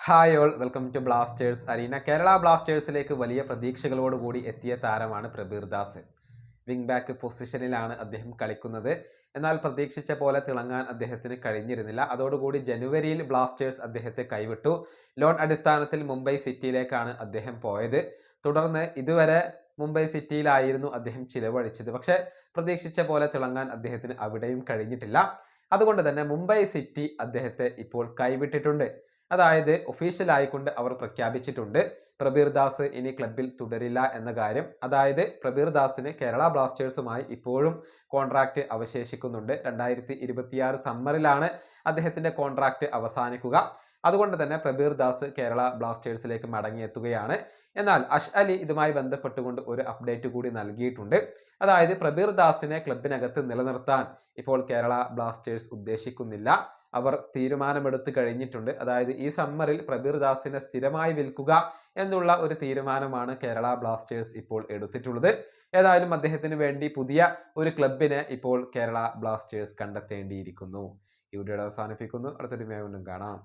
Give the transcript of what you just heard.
Hi all welcome to Blasters arena. Kerala ബ്ലാസ്റ്റേഴ്സിലേക്ക് വലിയ പ്രതീക്ഷകളോടുകൂടി എത്തിയ താരമാണ് പ്രബീർ ദാസ്. വിങ് ബാക്ക് പൊസിഷനിലാണ് അദ്ദേഹം കളിക്കുന്നത്. എന്നാൽ പ്രതീക്ഷിച്ച പോലെ തിളങ്ങാൻ അദ്ദേഹത്തിന് കഴിഞ്ഞിരുന്നില്ല. അതോടുകൂടി ജനുവരിയിൽ ബ്ലാസ്റ്റേഴ്സ് അദ്ദേഹത്തെ കൈവിട്ടു. ലോൺ അടിസ്ഥാനത്തിൽ മുംബൈ സിറ്റിയിലേക്കാണ് അദ്ദേഹം പോയത്. തുടർന്ന് ഇതുവരെ മുംബൈ സിറ്റിയിലായിരുന്നു അദ്ദേഹം ചിലവഴിച്ചത്. പക്ഷേ പ്രതീക്ഷിച്ച പോലെ തിളങ്ങാൻ അദ്ദേഹത്തിന് അവിടെയും കഴിഞ്ഞിട്ടില്ല. അതുകൊണ്ട് തന്നെ മുംബൈ സിറ്റി അദ്ദേഹത്തെ ഇപ്പോൾ കൈവിട്ടിട്ടുണ്ട്. അതായത് ഒഫീഷ്യൽ ആയിക്കൊണ്ട് അവർ പ്രഖ്യാപിച്ചിട്ടുണ്ട് പ്രബീർ ദാസ് ഇനി ക്ലബിൽ തുടരില്ല എന്ന കാര്യം. അതായത് പ്രബീർ ദാസിന് കേരള ബ്ലാസ്റ്റേഴ്സുമായി ഇപ്പോഴും കോൺട്രാക്ട് അവശേഷിക്കുന്നുണ്ട്. 2026 സമ്മറിലാണ് അദ്ദേഹത്തിന്റെ കോൺട്രാക്ട് അവസാനിക്കുക. അതുകൊണ്ട് തന്നെ പ്രബീർ ദാസ് കേരള ബ്ലാസ്റ്റേഴ്സിലേക്ക് മടങ്ങിയെത്തുകയാണ്. എന്നാൽ അഷ്അലി ഇതുമായി ബന്ധപ്പെട്ടുകൊണ്ട് ഒരു അപ്ഡേറ്റ് കൂടി നൽകിയിട്ടുണ്ട്. അതായത് പ്രബീർ ദാസിനെ ക്ലബിനകത്ത് നിലനിർത്താൻ ഇപ്പോൾ കേരള ബ്ലാസ്റ്റേഴ്സ് ഉദ്ദേശിക്കുന്നില്ല. അവർ തീരുമാനമെടുത്തു കഴിഞ്ഞിട്ടുണ്ട്. അതായത് ഈ സമ്മറിൽ പ്രബീർ ദാസിനെ സ്ഥിരമായി വിൽക്കുക എന്നുള്ള ഒരു തീരുമാനമാണ് കേരള ബ്ലാസ്റ്റേഴ്സ് ഇപ്പോൾ എടുത്തിട്ടുള്ളത്. ഏതായാലും അദ്ദേഹത്തിന് വേണ്ടി പുതിയ ഒരു ക്ലബിനെ ഇപ്പോൾ കേരള ബ്ലാസ്റ്റേഴ്സ് കണ്ടെത്തേണ്ടിയിരിക്കുന്നു. ഈ വീഡിയോ അവസാനിപ്പിക്കുന്നു. അടുത്തൊരു വീണ്ടും കാണാം.